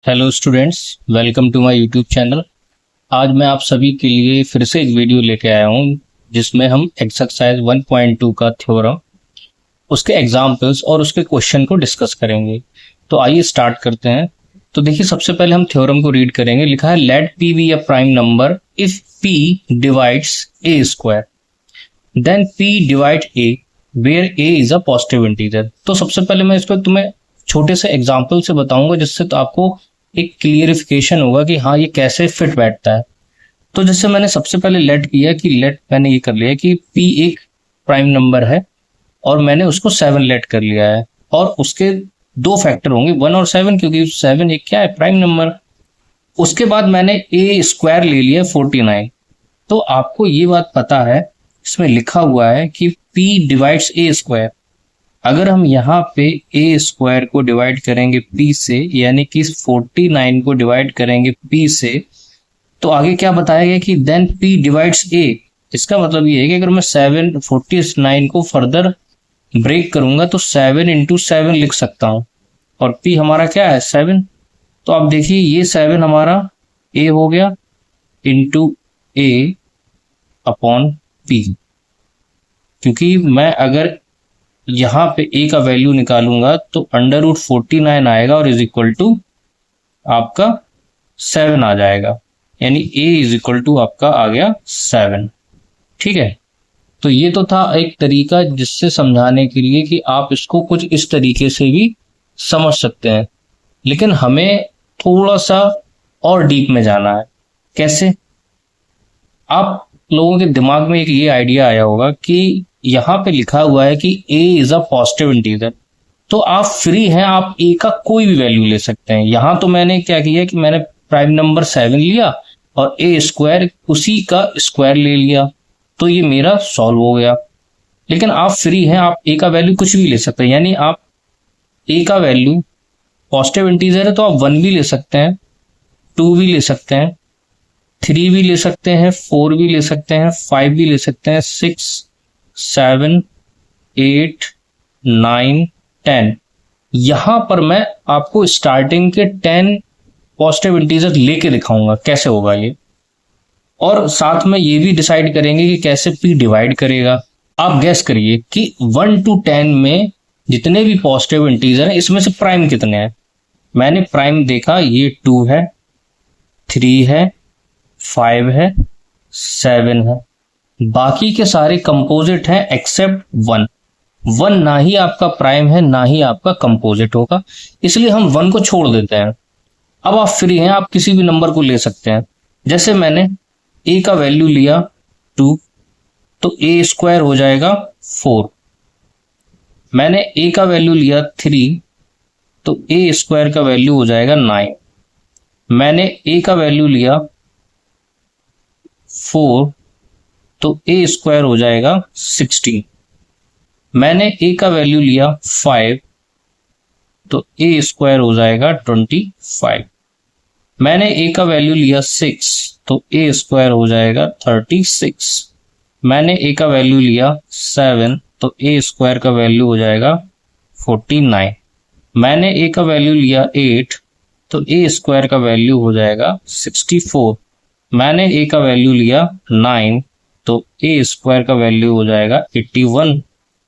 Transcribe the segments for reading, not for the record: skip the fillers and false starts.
Hello students, welcome to my YouTube channel. आज मैं आप सभी के लिए फिर से एक वीडियो लेके आया हूँ जिसमें हम एक्सरसाइज 1.2 का थ्योरम, उसके एग्जाम्पल्स और उसके क्वेश्चन को डिस्कस करेंगे। तो आइए स्टार्ट करते हैं। तो देखिए, सबसे पहले हम थ्योरम को रीड करेंगे। लिखा है let P be a prime number if P divides A square then P divide A where A is a positive integer. तो सबसे पहले मैं इसको तुम्हें छोटे से एग्जाम्पल से बताऊंगा जिससे तो आपको एक क्लियरिफिकेशन होगा कि हाँ, ये कैसे फिट बैठता है। तो जैसे मैंने सबसे पहले लेट किया कि लेट मैंने ये कर लिया कि पी एक प्राइम नंबर है और मैंने उसको 7 लेट कर लिया है, और उसके दो फैक्टर होंगे 1 और 7, क्योंकि 7 एक क्या है, प्राइम नंबर। उसके बाद मैंने ए स्क्वायर ले लिया 49। तो आपको ये बात पता है, इसमें लिखा हुआ है कि P डिवाइड्स ए स्क्वायर। अगर हम यहाँ पे ए स्क्वायर को डिवाइड करेंगे P से, यानी कि 49 को डिवाइड करेंगे P से, तो आगे क्या बताया गया कि देन P डिवाइड्स A। इसका मतलब ये है कि अगर मैं 49 को फर्दर ब्रेक करूंगा तो 7 इंटू 7 लिख सकता हूँ, और P हमारा क्या है, 7। तो आप देखिए, ये 7 हमारा A हो गया इंटू A अपॉन P। क्योंकि मैं अगर यहाँ पे a का वैल्यू निकालूंगा तो अंडर रूट 49 आएगा और इज इक्वल टू आपका 7 आ जाएगा, यानी a इज इक्वल टू आपका आ गया 7। ठीक है। तो ये तो था एक तरीका जिससे समझाने के लिए कि आप इसको कुछ इस तरीके से भी समझ सकते हैं, लेकिन हमें थोड़ा सा और डीप में जाना है। कैसे? आप लोगों के दिमाग में एक ये आइडिया आया होगा कि यहाँ पे लिखा हुआ है कि a is a positive integer, तो आप फ्री हैं, आप a का कोई भी वैल्यू ले सकते हैं। यहाँ तो मैंने क्या किया कि मैंने प्राइम नंबर 7 लिया और a स्क्वायर उसी का स्क्वायर ले लिया, तो ये मेरा सॉल्व हो गया। लेकिन आप फ्री हैं, आप a का वैल्यू कुछ भी ले सकते हैं। यानी आप a का वैल्यू पॉजिटिव इंटीजर है तो आप 1 भी ले सकते हैं, 2 भी ले सकते हैं, 3 भी ले सकते हैं, 4 भी ले सकते हैं, 5 भी ले सकते हैं, 6, 7, 8, 9, 10। यहां पर मैं आपको स्टार्टिंग के 10 पॉजिटिव इंटीजर लेके दिखाऊंगा कैसे होगा ये, और साथ में ये भी डिसाइड करेंगे कि कैसे पी डिवाइड करेगा। आप गैस करिए कि 1 to 10 में जितने भी पॉजिटिव इंटीजर हैं इसमें से प्राइम कितने हैं। मैंने प्राइम देखा, ये 2 है, 3 है, 5 है, 7 है। बाकी के सारे कंपोजिट हैं एक्सेप्ट 1। 1 ना ही आपका प्राइम है ना ही आपका कंपोजिट होगा, इसलिए हम 1 को छोड़ देते हैं। अब आप फ्री हैं, आप किसी भी नंबर को ले सकते हैं। जैसे मैंने a का वैल्यू लिया 2, तो a स्क्वायर हो जाएगा 4। मैंने a का वैल्यू लिया 3, तो a स्क्वायर का वैल्यू हो जाएगा 9। मैंने a का वैल्यू लिया 4, तो a स्क्वायर हो जाएगा 16। मैंने a का वैल्यू लिया 5, तो a स्क्वायर हो जाएगा 25। मैंने a का वैल्यू लिया 6, तो a स्क्वायर हो जाएगा 36। मैंने a का वैल्यू लिया 7, तो a स्क्वायर का वैल्यू हो जाएगा 49। मैंने a का वैल्यू लिया 8, तो a स्क्वायर का वैल्यू हो जाएगा 64। मैंने a का वैल्यू लिया 9, तो a स्क्वायर का वैल्यू हो जाएगा 81।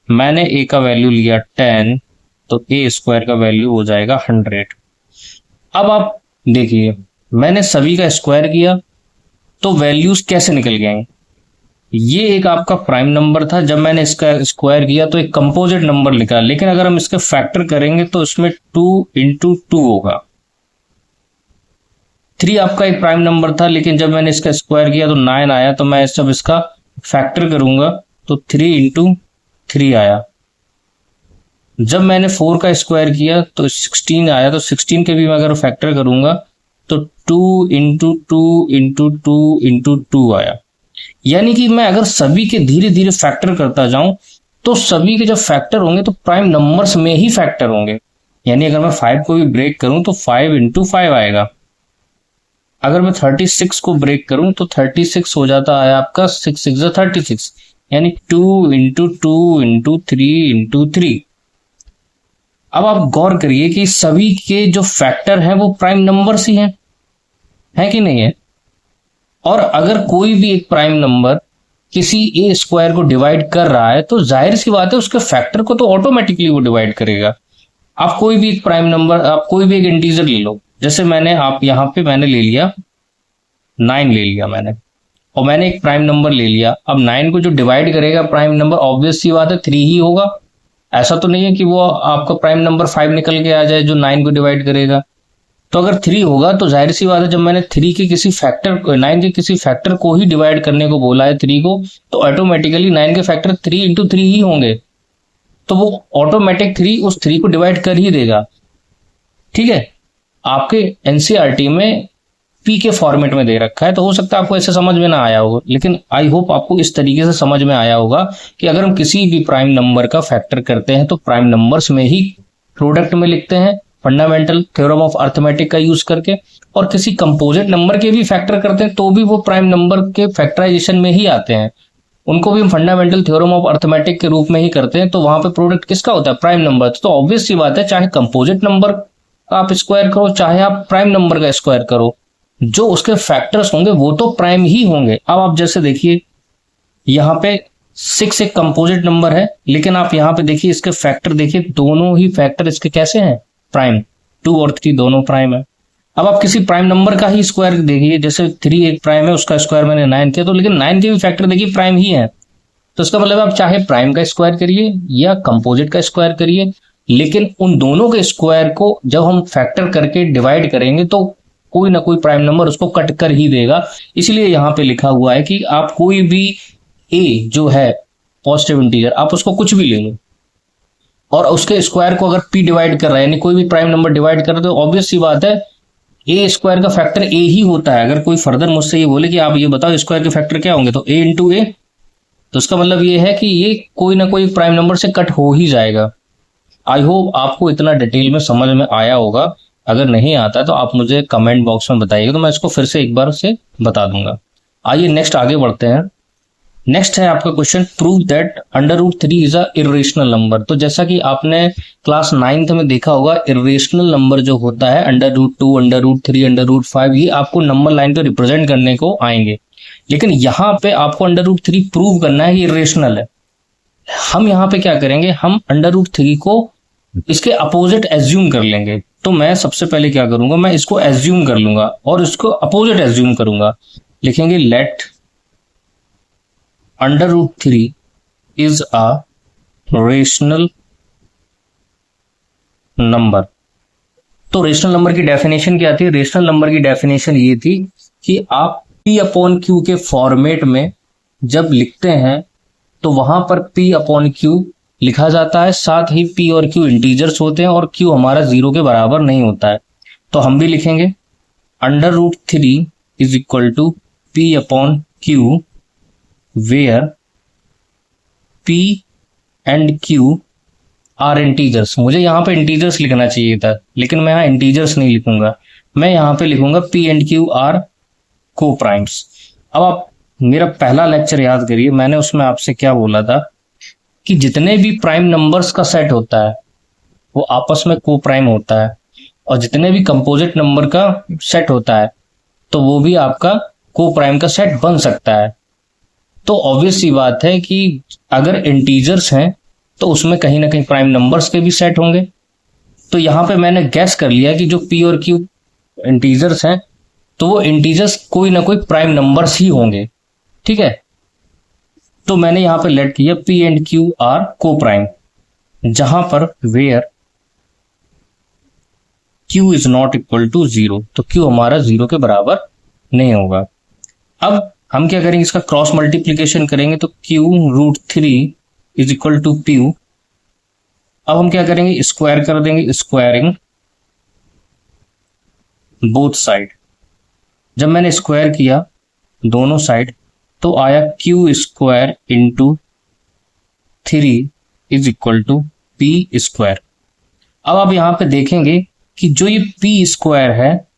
मैंने a का वैल्यू लिया 10, तो a स्क्वायर का वैल्यू हो जाएगा 100। अब आप देखिए, मैंने सभी का स्क्वायर किया तो वैल्यूज कैसे निकल गए। ये एक आपका प्राइम नंबर था, जब मैंने इसका स्क्वायर किया तो एक कंपोजिट नंबर लिखा, लेकिन अगर हम इसके फैक्टर करेंगे तो इसमें 2 इंटू 2 होगा। 3 आपका एक प्राइम नंबर था, लेकिन जब मैंने इसका स्क्वायर किया तो 9 आया, तो मैं जब इसका फैक्टर करूंगा तो 3 इंटू 3 आया। जब मैंने 4 का स्क्वायर किया तो 16 आया, तो 16 के भी मैं अगर फैक्टर करूंगा तो 2 इंटू 2 इंटू 2 इंटू 2 आया। यानी कि मैं अगर सभी के धीरे धीरे फैक्टर करता जाऊं तो सभी के जब फैक्टर होंगे तो प्राइम नंबर्स में ही फैक्टर होंगे। यानी अगर मैं 5 को भी ब्रेक करूं तो 5 इंटू 5 आएगा। अगर मैं 36 को ब्रेक करूं तो 36 हो जाता है आपका 6 6 36, यानी 2 इंटू 2 इंटू 3 इंटू 3। अब आप गौर करिए कि सभी के जो फैक्टर हैं वो प्राइम नंबर्स ही हैं, है कि नहीं है। और अगर कोई भी एक प्राइम नंबर किसी ए स्क्वायर को डिवाइड कर रहा है तो जाहिर सी बात है उसके फैक्टर को तो ऑटोमेटिकली वो डिवाइड करेगा। आप कोई भी एक प्राइम नंबर, आप कोई भी एक इंटीजर ले लो, जैसे मैंने आप यहाँ पे मैंने ले लिया 9 ले लिया मैंने, और मैंने एक प्राइम नंबर ले लिया। अब 9 को जो डिवाइड करेगा प्राइम नंबर, ऑब्वियस सी बात है 3 ही होगा। ऐसा तो नहीं है कि वो आपका प्राइम नंबर 5 निकल के आ जाए जो 9 को डिवाइड करेगा। तो अगर 3 होगा तो जाहिर सी बात है जब मैंने 3 के किसी फैक्टर 9 के किसी फैक्टर को ही डिवाइड करने को बोला है 3 को, तो ऑटोमेटिकली 9 के फैक्टर 3 इंटू 3 ही होंगे, तो वो ऑटोमेटिक 3 उस 3 को डिवाइड कर ही देगा। ठीक है, आपके एनसीईआरटी में पी के फॉर्मेट में दे रखा है, तो हो सकता है आपको ऐसे समझ में ना आया होगा, लेकिन आई होप आपको इस तरीके से समझ में आया होगा कि अगर हम किसी भी प्राइम नंबर का फैक्टर करते हैं तो प्राइम नंबर्स में ही प्रोडक्ट में लिखते हैं फंडामेंटल थ्योरम ऑफ अर्थमेटिक का यूज करके, और किसी कंपोजिट नंबर के भी फैक्टर करते हैं तो भी वो प्राइम नंबर के फैक्टराइजेशन में ही आते हैं, उनको भी हम फंडामेंटल थ्योरम ऑफ अर्थमेटिक के रूप में ही करते हैं। तो वहां पे प्रोडक्ट किसका होता है? Prime number. तो ऑब्वियस सी बात है चाहे कंपोजिट नंबर का आप स्क्वायर करो चाहे आप प्राइम नंबर का स्क्वायर करो, जो उसके फैक्टर्स होंगे वो तो प्राइम ही होंगे। अब आप जैसे देखिए यहाँ पे 6 एक कंपोजिट नंबर है, लेकिन आप यहाँ पे देखिए इसके फैक्टर देखिए, दोनों ही फैक्टर इसके कैसे हैं? प्राइम। 2 और 3 दोनों प्राइम है। अब आप किसी प्राइम नंबर का ही स्क्वायर देखिए, जैसे 3 एक प्राइम है, उसका स्क्वायर मैंने 9 किया, तो लेकिन 9 के भी फैक्टर देखिए प्राइम ही है। तो इसका मतलब आप चाहे प्राइम का स्क्वायर करिए या कंपोजिट का स्क्वायर करिए, लेकिन उन दोनों के स्क्वायर को जब हम फैक्टर करके डिवाइड करेंगे तो कोई ना कोई प्राइम नंबर उसको कट कर ही देगा। इसलिए यहाँ पे लिखा हुआ है कि आप कोई भी ए जो है पॉजिटिव इंटीजर, आप उसको कुछ भी ले लो और उसके स्क्वायर को अगर पी डिवाइड कर रहा है, यानी कोई भी प्राइम नंबर डिवाइड कर रहा है, तो ऑब्वियस सी बात है ए स्क्वायर का फैक्टर ए ही होता है। अगर कोई फर्दर मुझसे ये बोले कि आप ये बताओ स्क्वायर के फैक्टर क्या होंगे, तो ए इंटू ए, तो उसका मतलब ये है कि ये कोई ना कोई प्राइम नंबर से कट हो ही जाएगा। आई होप आपको इतना डिटेल में समझ में आया होगा। अगर नहीं आता तो आप मुझे कमेंट बॉक्स में बताइएगा, तो मैं इसको फिर से एक बार से बता दूंगा। आइए नेक्स्ट आगे बढ़ते हैं। नेक्स्ट है आपका question, prove that √3 is a irrational number. तो जैसा कि आपने क्लास 9th में देखा होगा, इर्रेशनल नंबर जो होता है √2, √3, √5, ये आपको नंबर लाइन पे रिप्रेजेंट करने को आएंगे, लेकिन यहाँ पे आपको √3 प्रूव करना है कि इर्रेशनल है। हम यहाँ पे क्या करेंगे, हम √3 को इसके अपोजिट एज्यूम कर लेंगे। तो मैं सबसे पहले क्या करूंगा, मैं इसको एज्यूम कर लूंगा और इसको अपोजिट एज्यूम करूंगा। लिखेंगे let √3 is a rational number. तो रेशनल नंबर की डेफिनेशन क्या थी? रेशनल नंबर की डेफिनेशन ये थी कि आप P/Q के फॉर्मेट में जब लिखते हैं तो वहां पर P/Q लिखा जाता है, साथ ही P और Q इंटीजर्स होते हैं और Q हमारा 0 के बराबर नहीं होता है। तो हम भी लिखेंगे √3 is equal to P/Q where P and Q are integers. मुझे यहाँ पे इंटीजर्स लिखना चाहिए था, लेकिन मैं यहाँ इंटीजर्स नहीं लिखूंगा, मैं यहाँ पे लिखूंगा P एंड Q आर को प्राइम्स। अब आप मेरा पहला लेक्चर याद करिए, मैंने उसमें आपसे क्या बोला था कि जितने भी प्राइम नंबर्स का सेट होता है वो आपस में को प्राइम होता है, और जितने भी कंपोजिट नंबर का सेट होता है तो वो भी आपका को प्राइम का सेट बन सकता है। तो ऑब्वियस सी बात है कि अगर इंटीजर्स हैं तो उसमें कहीं ना कहीं प्राइम नंबर्स के भी सेट होंगे। तो यहाँ पे मैंने गैस कर लिया कि जो P और Q इंटीजर्स हैं तो वो इंटीजर्स कोई ना कोई प्राइम नंबर्स ही होंगे। ठीक है, तो मैंने यहाँ पे लेट किया P and Q are coprime, जहां पर where Q is not equal to 0, तो Q हमारा 0 के बराबर नहीं होगा। अब हम क्या करेंगे, इसका क्रॉस मल्टीप्लीकेशन करेंगे, तो Q√3 is equal to Q। अब हम क्या करेंगे, स्क्वायर कर देंगे, स्क्वायरिंग बोथ साइड। जब मैंने स्क्वायर किया दोनों साइड तो आया Q square into 3 is equal to P square. अब आप यहाँ पे देखेंगे कि जो ये P स्क्वायर है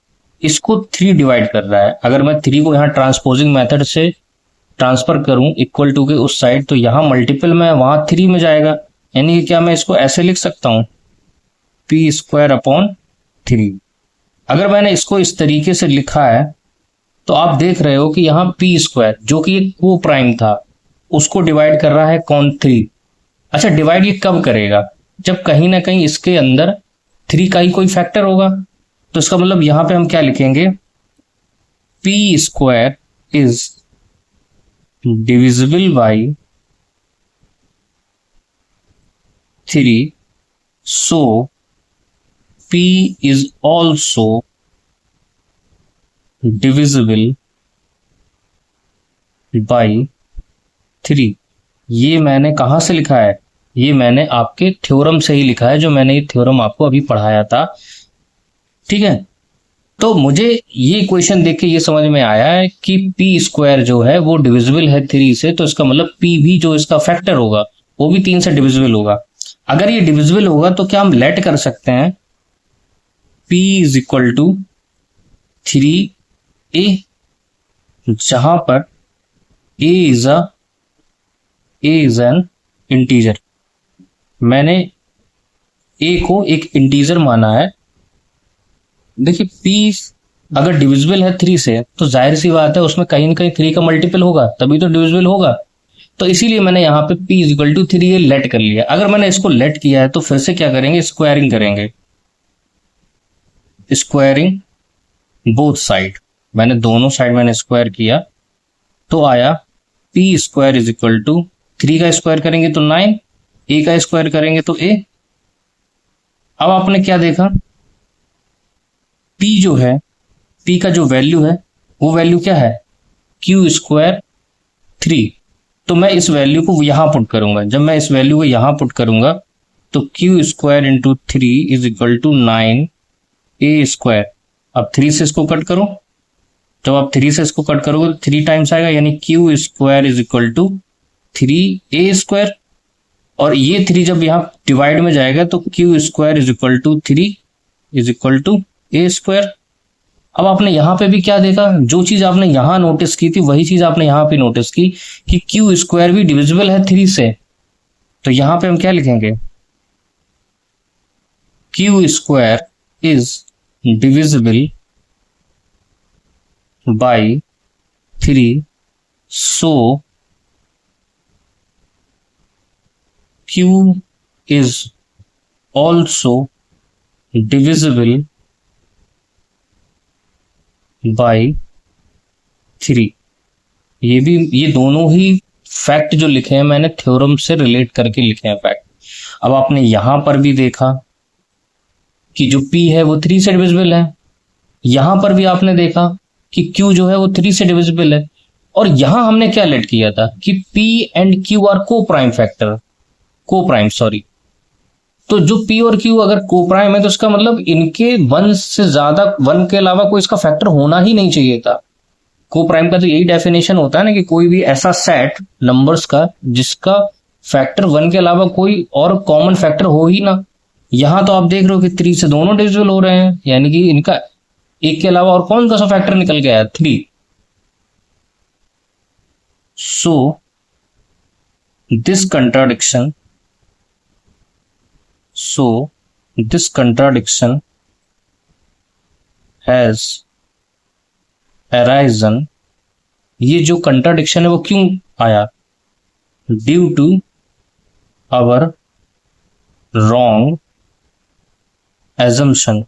इसको 3 डिवाइड कर रहा है। अगर मैं 3 को यहाँ ट्रांसपोजिंग मेथड से ट्रांसफर करूं इक्वल टू के उस साइड, तो यहाँ मल्टीपल में वहां 3 में जाएगा, यानी कि क्या मैं इसको ऐसे लिख सकता हूं पी स्क्वायर अपॉन 3। अगर मैंने इसको इस तरीके से लिखा है तो आप देख रहे हो कि यहाँ पी स्क्वायर जो कि एक को प्राइम था उसको डिवाइड कर रहा है कौन 3। अच्छा, डिवाइड ये कब करेगा? जब कहीं ना कहीं इसके अंदर 3 का ही कोई फैक्टर होगा। तो इसका मतलब यहां पे हम क्या लिखेंगे, P square is divisible by 3, so p is also divisible by 3। ये मैंने कहां से लिखा है? ये मैंने आपके थ्योरम से ही लिखा है, जो मैंने ये थ्योरम आपको अभी पढ़ाया था। ठीक है, तो मुझे ये इक्वेशन देख के ये समझ में आया है कि पी स्क्वायर जो है वो डिविजिबल है 3 से, तो इसका मतलब पी भी जो इसका फैक्टर होगा वो भी 3 से डिविजिबल होगा। अगर ये डिविजिबल होगा तो क्या हम लेट कर सकते हैं P is equal to 3a, जहां पर a इज एन इंटीजर। मैंने a को एक इंटीजर माना है। देखिए p अगर डिविजिबल है 3 से तो जाहिर सी बात है उसमें कहीं ना कहीं 3 का मल्टीपल होगा, तभी तो डिविजिबल होगा। तो इसीलिए मैंने यहाँ पे p is equal to 3a let कर लिया। अगर मैंने इसको लेट किया है तो फिर से क्या करेंगे, स्क्वायरिंग करेंगे, स्क्वायरिंग बोथ साइड। मैंने दोनों साइड मैंने स्क्वायर किया तो आया P square is equal to 3 का स्क्वायर करेंगे तो 9, a का स्क्वायर करेंगे तो a। अब आपने क्या देखा, p जो है, p का जो वैल्यू है वो वैल्यू क्या है, q स्क्वायर 3। तो मैं इस वैल्यू को यहां पुट करूंगा। जब मैं इस वैल्यू को यहां पुट करूंगा तो q square into 3 is equal to 9 a square. अब 3 से इसको कट करो, जब आप 3 से इसको कट करोगे तो 3 टाइम्स आएगा, यानी q square is equal to 3a square. और ये 3 जब यहाँ डिवाइड में जाएगा तो q square is equal to 3 is equal to a square. अब आपने यहाँ पे भी क्या देखा, जो चीज आपने यहाँ नोटिस की थी वही चीज आपने यहाँ पे नोटिस की कि q स्क्वायर भी डिविजिबल है 3 से। तो यहाँ पे हम क्या लिखेंगे, q square is divisible by 3, so q is also divisible by 3। ये दोनों ही फैक्ट जो लिखे हैं मैंने थ्योरम से रिलेट करके लिखे हैं फैक्ट। अब आपने यहां पर भी देखा कि जो p है वो 3 से डिविजिबल है, यहां पर भी आपने देखा कि q जो है वो 3 से डिविजिबल है। और यहां हमने क्या लेट किया था कि p एंड q आर को प्राइम सॉरी। तो जो p और q अगर को प्राइम है तो इसका मतलब इनके 1 से ज्यादा, 1 के अलावा कोई इसका फैक्टर होना ही नहीं चाहिए था। को प्राइम का तो यही डेफिनेशन होता है ना कि कोई भी ऐसा सेट नंबर्स का जिसका फैक्टर 1 के अलावा कोई और कॉमन फैक्टर हो ही ना। यहां तो आप देख रहे हो कि 3 से दोनों डिविजिबल हो रहे हैं, यानी कि इनका एक के अलावा और कौन सा फैक्टर निकल गया है, 3। So this contradiction has arisen। ये जो कंट्राडिक्शन है वो क्यों आया, due to our wrong assumption.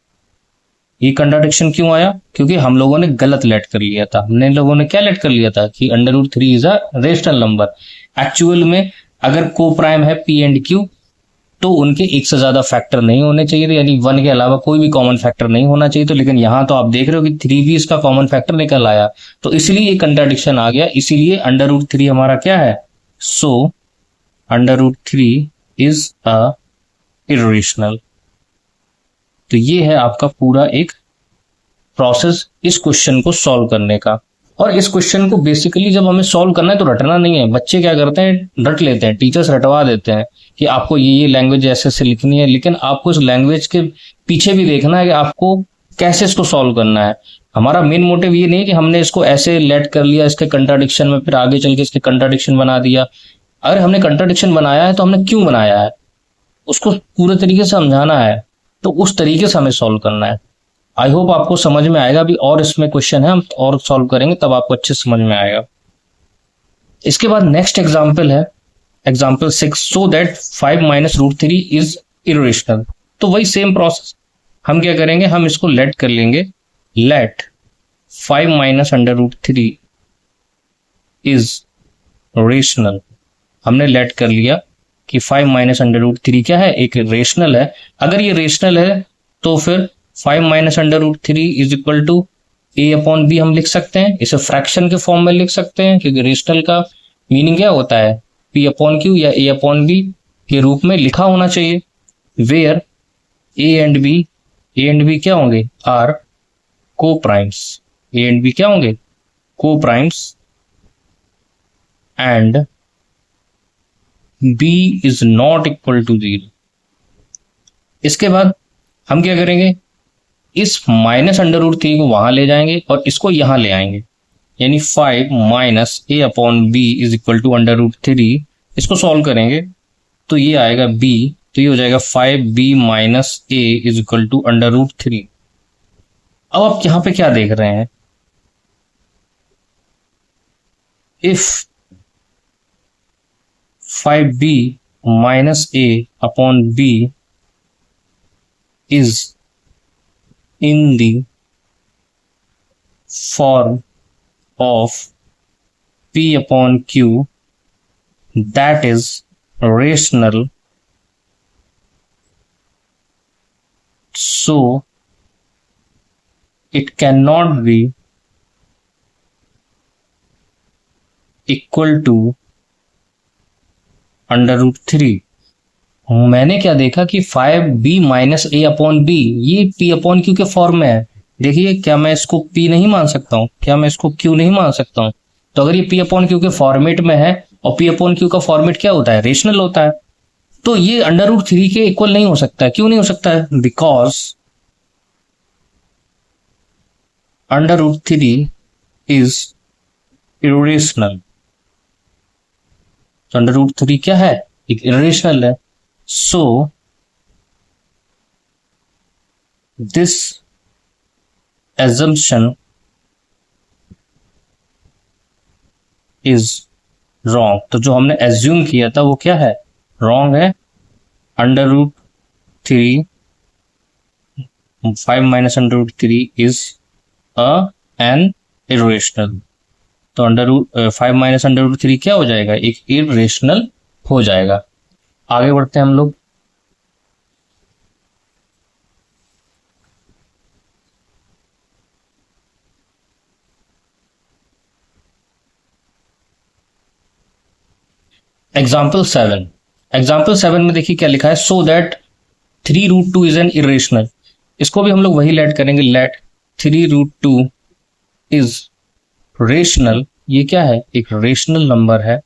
ये कंट्राडिक्शन क्यों आया, क्योंकि हम लोगों ने गलत लेट कर लिया था। हमने लोगों ने क्या लेट कर लिया था कि √3 is a rational number. Actual में अगर को प्राइम है p एंड q तो उनके एक से ज्यादा फैक्टर नहीं होने चाहिए थे, यानी 1 के अलावा कोई भी कॉमन फैक्टर नहीं होना चाहिए। तो लेकिन यहां तो आप देख रहे हो कि 3 भी इसका कॉमन फैक्टर निकल आया, तो इसलिए ये कंट्राडिक्शन आ गया। इसीलिए √3 हमारा क्या है, सो √3 इज अ इर्रेशनल। तो ये है आपका पूरा एक प्रोसेस इस क्वेश्चन को सॉल्व करने का। और इस क्वेश्चन को बेसिकली जब हमें सॉल्व करना है तो रटना नहीं है। बच्चे क्या करते हैं, रट लेते हैं, टीचर्स रटवा देते हैं कि आपको ये लैंग्वेज ऐसे से लिखनी है, लेकिन आपको इस लैंग्वेज के पीछे भी देखना है कि आपको कैसे इसको सॉल्व करना है। हमारा मेन मोटिव ये नहीं है कि हमने इसको ऐसे लेट कर लिया इसके कंट्राडिक्शन में, फिर आगे चल के इसके कंट्राडिक्शन बना दिया। अगर हमने कंट्राडिक्शन बनाया है तो हमने क्यों बनाया है उसको पूरे तरीके से समझाना है। तो उस तरीके से हमें सॉल्व करना है। आई होप आपको समझ में आएगा। अभी और इसमें क्वेश्चन है, हम और सॉल्व करेंगे तब आपको अच्छे समझ में आएगा। इसके बाद नेक्स्ट एग्जाम्पल है example 6, so that 5 minus root three is irrational. तो वही सेम प्रोसेस, हम क्या करेंगे, हम इसको लेट कर लेंगे, let 5 minus under root three is rational. हमने लेट कर लिया कि 5 माइनस अंडर रूट थ्री क्या है, एक रेशनल है। अगर ये रेशनल है तो फिर 5 minus under root three is equal to A upon B हम लिख सकते हैं, इसे फ्रैक्शन के फॉर्म में लिख सकते हैं, क्योंकि रेशनल का मीनिंग क्या होता है, पी अपॉन क्यू या ए अपॉन बी के रूप में लिखा होना चाहिए। वेयर ए एंड बी क्या होंगे, आर को प्राइम्स। ए एंड बी क्या होंगे, coprimes, and B is not equal to 0। इसके बाद हम क्या करेंगे, इस माइनस अंडर रूट थ्री को वहां ले जाएंगे और इसको यहां ले आएंगे, यानी 5 minus A upon B is equal to under root three. इसको सॉल्व करेंगे तो ये आएगा बी, तो ये हो जाएगा 5b minus A is equal to under root three. अब आप यहां पे क्या देख रहे हैं, if 5b minus A upon B is in the form of P upon Q, that is rational, so it cannot be equal to under root three. मैंने क्या देखा कि 5b minus A upon B ये p upon Q के form में है। देखिए, क्या मैं इसको p नहीं मान सकता हूं, क्या मैं इसको q नहीं मान सकता हूं? तो अगर ये p अपॉन क्यू के फॉर्मेट में है और p अपॉन क्यू का फॉर्मेट क्या होता है, रेशनल होता है, तो ये अंडर रूट थ्री के इक्वल नहीं हो सकता है। क्यों नहीं हो सकता है? Because under root three is irrational. तो अंडर रूट थ्री क्या है, एक इरेशनल है। So this assumption is wrong। तो जो हमने एज्यूम किया था वो क्या है, रॉन्ग है। Under root three 5 minus under root three is an irrational. तो under root 5 minus under root three क्या हो जाएगा, एक इरेशनल हो जाएगा। आगे बढ़ते हैं हम लोग। एग्जाम्पल 7 में देखिए क्या लिखा है, so that 3 root two is an irrational. इसको भी हम लोग वही लेट करेंगे, let 3 root two is rational. ये क्या है, एक रेशनल नंबर है।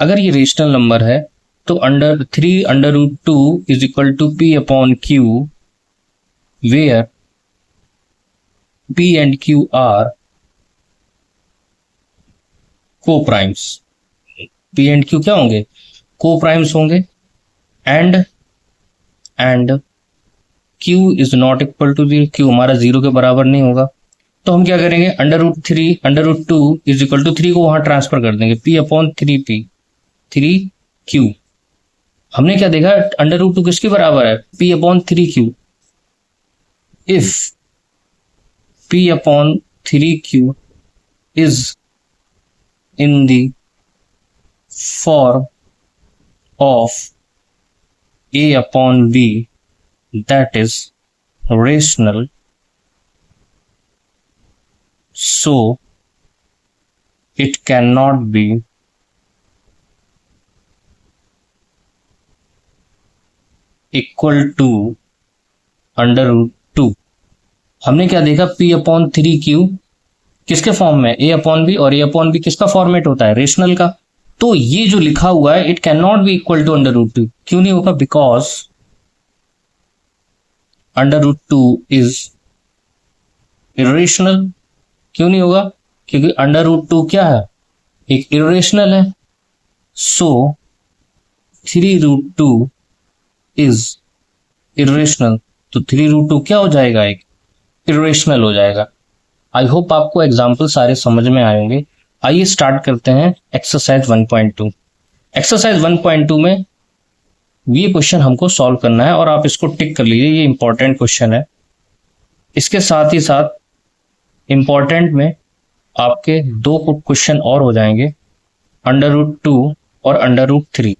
अगर ये रेशनल नंबर है तो under 3 under root two is equal to P upon Q, where P and Q are coprimes. P and Q क्या होंगे, को प्राइम्स होंगे, and Q is not equal to 0। Q हमारा 0 के बराबर नहीं होगा। तो हम क्या करेंगे, under root two is equal to 3 को वहां ट्रांसफर कर देंगे, पी अपॉन 3 क्यू। हमने क्या देखा, अंडर रूट टू किसके बराबर है, P upon 3 Q. If P upon 3 Q is in the form of A upon B, that is rational, so it cannot be equal to under root two. हमने क्या देखा, P upon 3Q किसके form में, A upon B, और A upon B किसका format होता है, rational का। तो ये जो लिखा हुआ है, it can not be equal to under root two. क्यों नहीं होगा, because under root two is irrational. क्यों नहीं होगा, क्योंकि अंडर रूट टू क्या है, एक इरेशनल है। सो 3 रूट टू इज इरेशनल। तो 3√2 क्या हो जाएगा, एक इरेशनल हो जाएगा। आई होप आपको एग्जाम्पल सारे समझ में आएंगे। आइए स्टार्ट करते हैं एक्सरसाइज 1.2। एक्सरसाइज 1.2 में ये क्वेश्चन हमको सॉल्व करना है और आप इसको टिक कर लीजिए, ये इंपॉर्टेंट क्वेश्चन है। इसके साथ ही साथ इंपॉर्टेंट में आपके दो क्वेश्चन और हो जाएंगे, √2 और √3।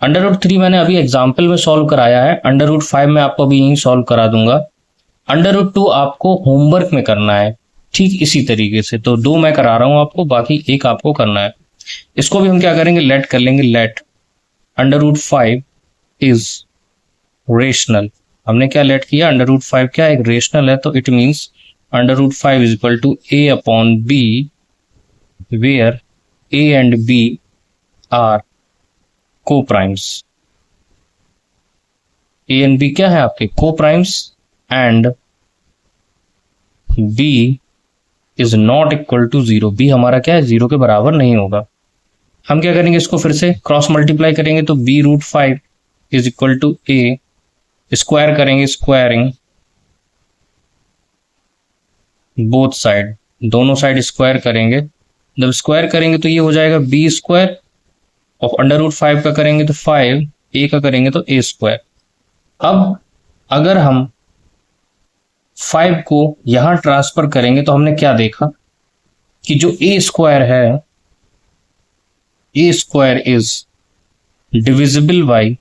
√3 मैंने अभी एग्जाम्पल में सॉल्व कराया है, √5 में आपको अभी यहीं सॉल्व करा दूंगा। √2 आपको होमवर्क में करना है ठीक इसी तरीके से, तो दो मैं करा रहा हूं आपको, बाकी एक आपको करना है। इसको भी हम क्या करेंगे, लेट कर लेंगे। Let √5 is rational. हमने क्या लेट किया, √5 क्या एक रेशनल है, तो it means √5 is equal to a upon b, where a and b are coprimes. a and b क्या है आपके coprimes, and b is not equal to 0। b हमारा क्या है, 0 के बराबर नहीं होगा। हम क्या करेंगे, इसको फिर से क्रॉस मल्टीप्लाई करेंगे, तो b√5 is equal to a, square करेंगे, स्क्वायरिंग बोथ साइड, दोनों साइड स्क्वायर करेंगे। जब स्क्वायर करेंगे तो ये हो जाएगा b स्क्वायर, और √5 का करेंगे तो 5, a का करेंगे तो a स्क्वायर। अब अगर हम 5 को यहां ट्रांसफर करेंगे तो हमने क्या देखा कि जो a स्क्वायर है, a square is divisible by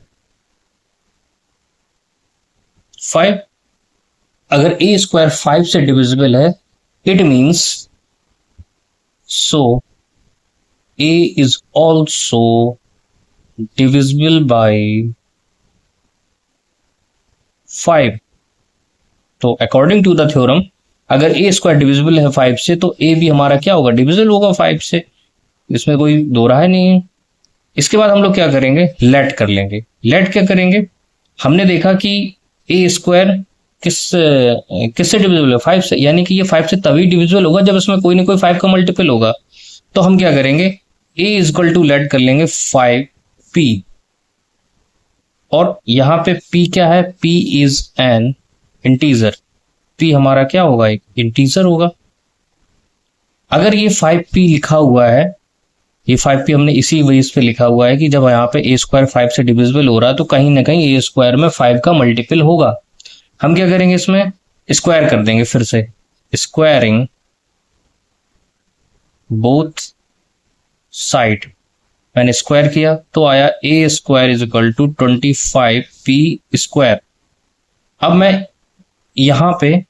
5। अगर a स्क्वायर 5 से डिविजिबल है, it means so a is also divisible by 5। तो अकॉर्डिंग टू द थ्योरम, अगर a स्क्वायर डिविजिबल है 5 से, तो a भी हमारा क्या होगा, डिविजिबल होगा 5 से। इसमें कोई दो राय नहीं है। इसके बाद हम लोग क्या करेंगे, लेट कर लेंगे। लेट क्या करेंगे, हमने देखा कि a स्क्वायर किससे डिविजिबल है, 5 से, यानी कि ये 5 से तभी डिविजिबल होगा जब इसमें कोई ना कोई 5 का मल्टीपल होगा। तो हम क्या करेंगे, a is equal to let कर लेंगे 5p, और यहां पे p क्या है, p is an integer. p हमारा क्या होगा, एक इंटीजर होगा। अगर ये 5p लिखा हुआ है, ये 5p हमने इसी बेस पे लिखा हुआ है कि जब यहाँ पे a स्क्वायर 5 से डिविजिबल हो रहा है, तो कहीं ना कहीं a स्क्वायर में 5 का मल्टीपल होगा। हम क्या करेंगे, इसमें स्क्वायर कर देंगे, फिर से स्क्वायरिंग बोथ साइड। मैंने स्क्वायर किया तो आया a square is equal to 25p square. अब मैं यहाँ पे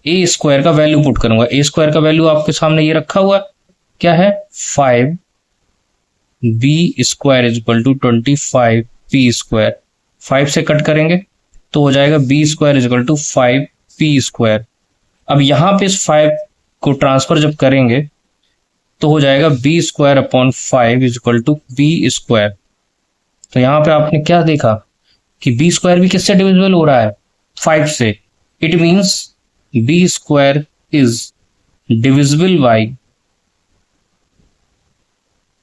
a स्क्वायर का वैल्यू पुट करूंगा। a स्क्वायर का वैल्यू आपके सामने ये रखा हुआ क्या है, 5b square is equal to 25p square. 5 से कट करेंगे तो हो जाएगा b square is equal to 5p square. अब यहां पे इस 5 को ट्रांसफर जब करेंगे तो हो जाएगा b square upon 5 is equal to b square. तो यहां पे आपने क्या देखा कि b स्क्वायर भी किससे डिविजिबल हो रहा है, 5 से। It means b square is divisible by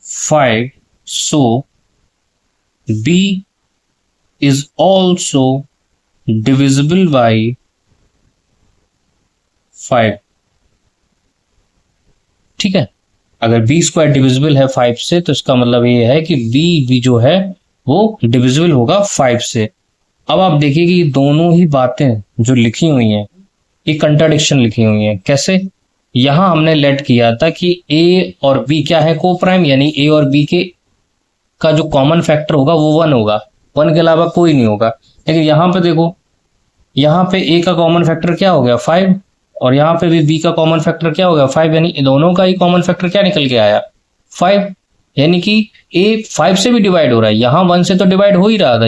5, so b is also divisible by 5। ठीक है, अगर b स्क्वायर डिविजिबल है 5 से, तो इसका मतलब ये है कि b भी जो है वो डिविजिबल होगा 5 से। अब आप देखिए कि दोनों ही बातें जो लिखी हुई हैं, ये कंट्राडिक्शन लिखी हुई हैं। कैसे, यहां हमने लेट किया था कि a और b क्या है, को प्राइम, यानी a और b के का जो कॉमन फैक्टर होगा वो 1 होगा, 1 के अलावा कोई नहीं होगा। लेकिन यहां पे देखो, यहां पे a का कॉमन फैक्टर क्या हो गया, 5, और यहां पे भी b का कॉमन फैक्टर क्या हो गया, 5, यानी दोनों का ही कॉमन फैक्टर क्या निकल के आया, 5। यानी कि a 5 से भी डिवाइड हो रहा है, यहाँ 1 से तो डिवाइड हो ही रहा था,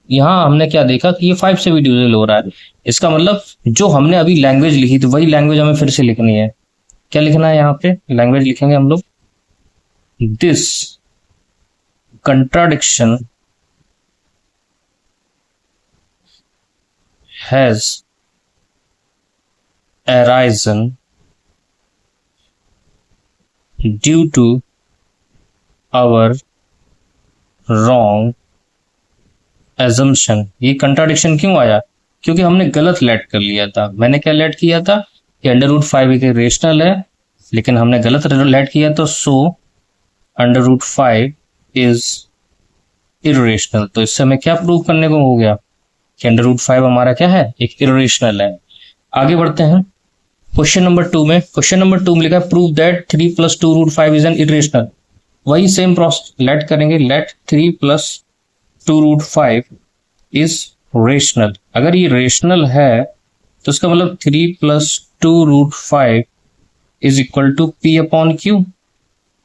यहाँ हमने क्या देखा कि ये 5 से भी डिविजिबल हो रहा है। इसका मतलब जो हमने अभी लैंग्वेज लिखी थी वही लैंग्वेज हमें फिर से लिखनी है। क्या लिखना है, यहाँ पे लैंग्वेज लिखेंगे हम लोग, this contradiction has arisen due to our wrong assumption, ये कंट्राडिक्शन क्यों आया? क्योंकि हमने गलत लेट कर लिया था। मैंने क्या लेट किया था कि अंडर रूट 5 एक रेशनल है, लेकिन हमने गलत लेट किया, तो so under root 5 is irrational. तो इससे हमें क्या प्रूव करने को हो गया कि अंडर रूट 5 हमारा क्या है, एक इरेशनल है। आगे बढ़ते हैं क्वेश्चन नंबर 2 में। क्वेश्चन नंबर 2 में लिखा है prove that 3 + 2 root 5 is an irrational. वही सेम प्रोसेस लेट करेंगे, लेट 3 + 2 रूट 5 इज रेशनल। अगर ये रेशनल है तो इसका मतलब 3 + 2 root 5 is equal to P upon Q।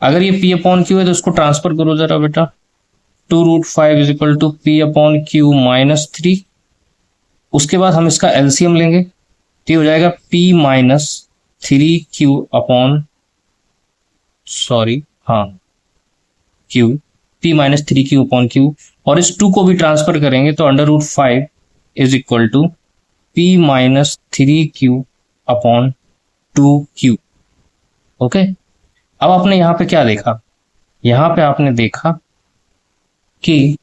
अगर ये P अपॉन Q है तो इसको ट्रांसफर करो जरा बेटा, 2 root 5 is equal to P upon Q minus 3। उसके बाद हम इसका एलसीएम लेंगे तो हो जाएगा P minus 3Q upon Q, P minus 3Q upon Q। और इस 2 को भी ट्रांसफर करेंगे तो under root 5 is equal to P minus 3Q upon 2Q। Okay, अब आपने यहां पे क्या देखा? यहां पे आपने देखा कि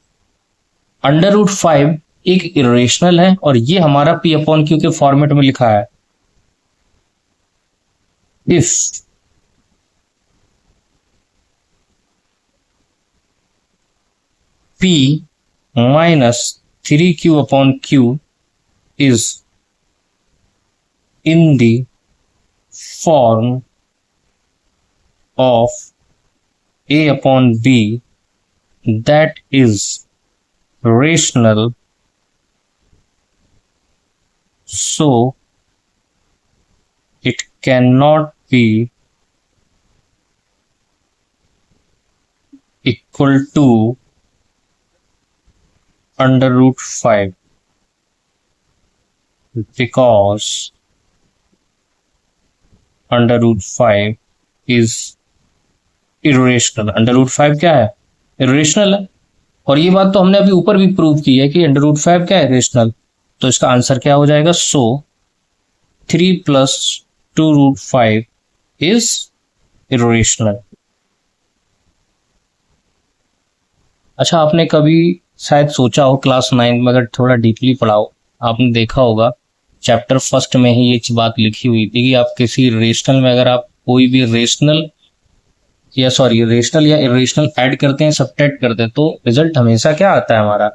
अंडर रूट 5 एक इरेशनल है और ये हमारा P अपॉन Q के फॉर्मेट में लिखा है। If P minus 3Q upon Q is in the form of A upon B, that is rational, so it cannot be equal to under root 5 because under root 5 is irrational। Under root 5 क्या है? Irrational है। और ये बात तो हमने अभी ऊपर भी प्रूव की है कि अंडर रूट 5 क्या है? रेशनल। तो इसका आंसर क्या हो जाएगा? सो 3 + 2 रूट 5 इज इरेशनल। अच्छा, आपने कभी शायद सोचा हो क्लास 9 में, अगर थोड़ा डीपली पढ़ा हो, आपने देखा होगा चैप्टर 1 में ही ये बात लिखी हुई थी कि आप किसी रेशनल में अगर आप कोई भी रेशनल या इरेशनल ऐड करते हैं, सब्ट्रैक्ट करते हैं, तो रिजल्ट हमेशा क्या आता है? हमारा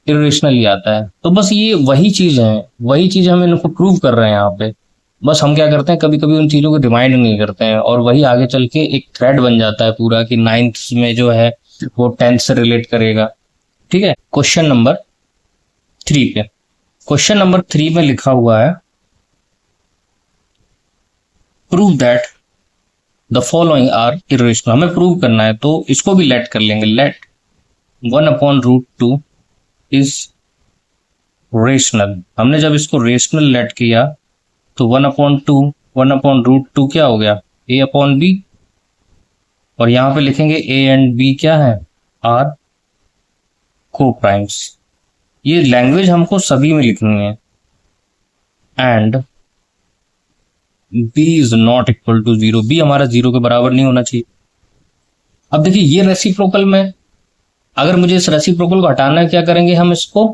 इरेशनल ही आता है। तो बस ये वही चीज है, वही चीज हम इनको प्रूव कर रहे हैं यहाँ पे। बस हम क्या करते हैं, कभी कभी उन चीजों को रिमाइंड नहीं करते हैं और वही आगे चल के एक थ्रेड बन जाता है पूरा कि 9th में जो है वो 10th से रिलेट करेगा। ठीक है, क्वेश्चन नंबर 3 पे। क्वेश्चन नंबर 3 में लिखा हुआ है prove that the following are irrational. हमें प्रूव करना है तो इसको भी लेट कर लेंगे, लेट 1 अपॉन रूट 2 इज रेशनल। हमने जब इसको रेशनल लेट किया तो 1 अपॉन रूट 2 क्या हो गया? A upon B। और यहां पे लिखेंगे A एंड B क्या है? आर को प्राइम्स। ये लैंग्वेज हमको सभी में लिखनी है। And B is not equal to 0। B हमारा 0 के बराबर नहीं होना चाहिए। अब देखिए, ये रेसिप्रोकल में अगर मुझे इस रेसिप्रोकल को हटाना है, क्या करेंगे? हम इसको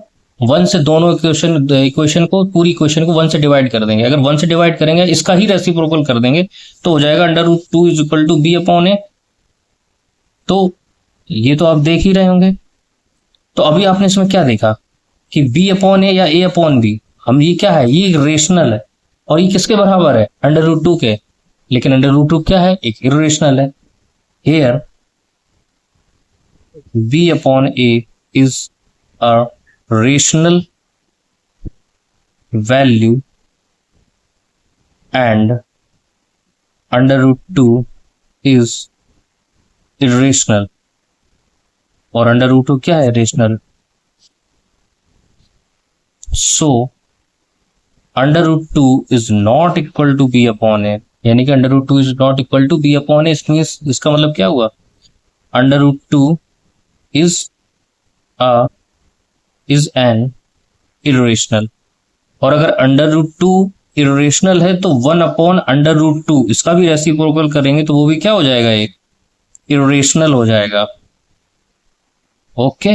1 से दोनों इक्वेशन को, पूरी इक्वेशन को 1 से डिवाइड कर देंगे। अगर 1 से डिवाइड करेंगे, इसका ही रेसिप्रोकल कर देंगे, तो हो जाएगा under root 2 is equal to B upon A। तो ये तो आप देख ही रहे होंगे। तो अभी आपने इसमें क्या देखा कि B अपॉन A या A अपॉन B, हम ये क्या है? ये रेशनल है और ये किसके बराबर है? अंडर रूट 2 के। लेकिन अंडर रूट 2 क्या है? एक इरेशनल है। Here B upon A is a rational value and under root 2 is irrational। और अंडर रूट 2 क्या है? Rational. So under root 2 is not equal to B upon A, यानी कि under root 2 is not equal to B upon A। इसका मतलब क्या हुआ? Under root 2 is an irrational। और अगर अंडर रूट 2 इरेशनल है तो 1 अपॉन अंडर रूट 2 इसका भी रेसिप्रोकल करेंगे तो वो भी क्या हो जाएगा? एक इरेशनल हो जाएगा। ओके,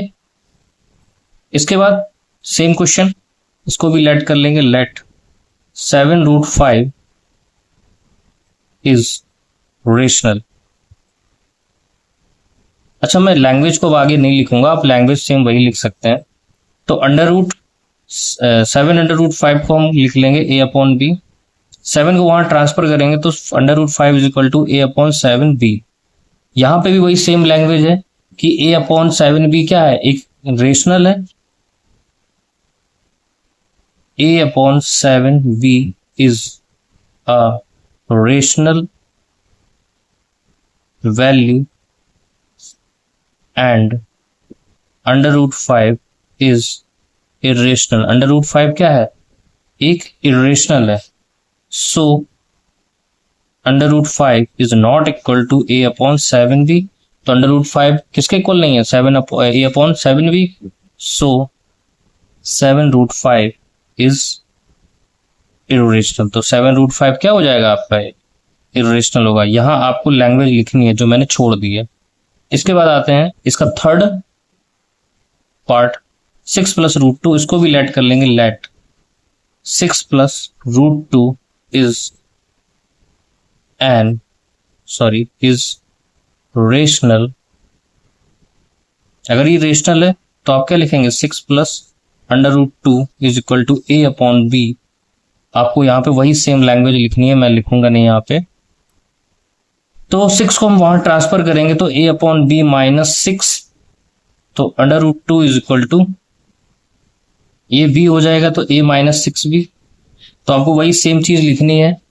इसके बाद सेम क्वेश्चन, इसको भी लेट कर लेंगे, लेट 7√5 इज रेशनल। अच्छा, मैं लैंग्वेज को आगे नहीं लिखूंगा, आप लैंग्वेज सेम वही लिख सकते हैं। तो 7/5 को हम लिख लेंगे a/b, 7 को वहां ट्रांसफर करेंगे तो √5 इज इक्वल टू a/7b। यहां पे भी वही सेम लैंग्वेज है कि a/7b क्या है, एक रेशनल है, a/7b is a rational value and √5 is irrational। √5 क्या है, एक irrational है, so √5 is not equal to a/7b। तो √5 किसके इक्वल नहीं है, a/7b, so 7√5 is irrational। तो 7√5 क्या हो जाएगा आपका, irrational होगा। यहां आपको लैंग्वेज लिखनी है जो मैंने छोड़ दी है। इसके बाद आते हैं इसका थर्ड पार्ट, 6 + √2, इसको भी लेट कर लेंगे, लेट 6 + √2 is रेशनल। अगर ये रेशनल है तो आप क्या लिखेंगे, 6 + √2 इज इक्वल टू a/b। आपको यहाँ पे वही सेम लैंग्वेज लिखनी है, मैं लिखूंगा नहीं यहाँ पे। तो 6 को हम वहां ट्रांसफर करेंगे तो a/b -6, तो √2 इज इक्वल टू, ये b हो जाएगा तो a -6b। तो आपको वही सेम चीज लिखनी है,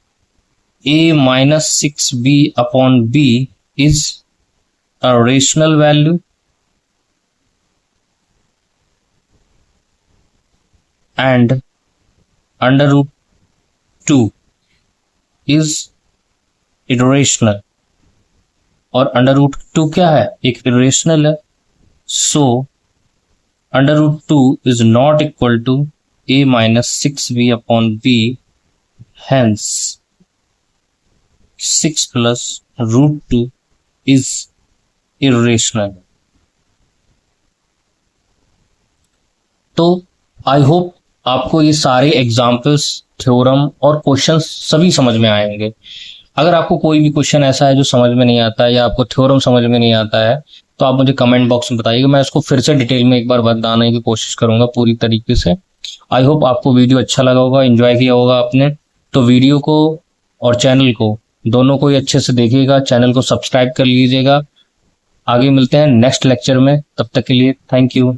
a -6b/b is a rational value and √2 is irrational. और √2 क्या है, एक इरेशनल है, so √2 is not equal to a -6b/b, hence 6 + √2 is irrational। तो आई होप आपको ये सारे एग्जाम्पल्स, थ्योरम और क्वेश्चंस सभी समझ में आएंगे। अगर आपको कोई भी क्वेश्चन ऐसा है जो समझ में नहीं आता है या आपको थ्योरम समझ में नहीं आता है तो आप मुझे कमेंट बॉक्स में बताइएगा, मैं इसको फिर से डिटेल में एक बार बताने की कोशिश करूंगा पूरी तरीके से। आई होप आपको वीडियो अच्छा लगा होगा, एंजॉय किया होगा आपने। तो वीडियो को और चैनल को दोनों को ही अच्छे से देखिएगा, चैनल को सब्सक्राइब कर लीजिएगा। आगे मिलते हैं नेक्स्ट लेक्चर में, तब तक के लिए थैंक यू।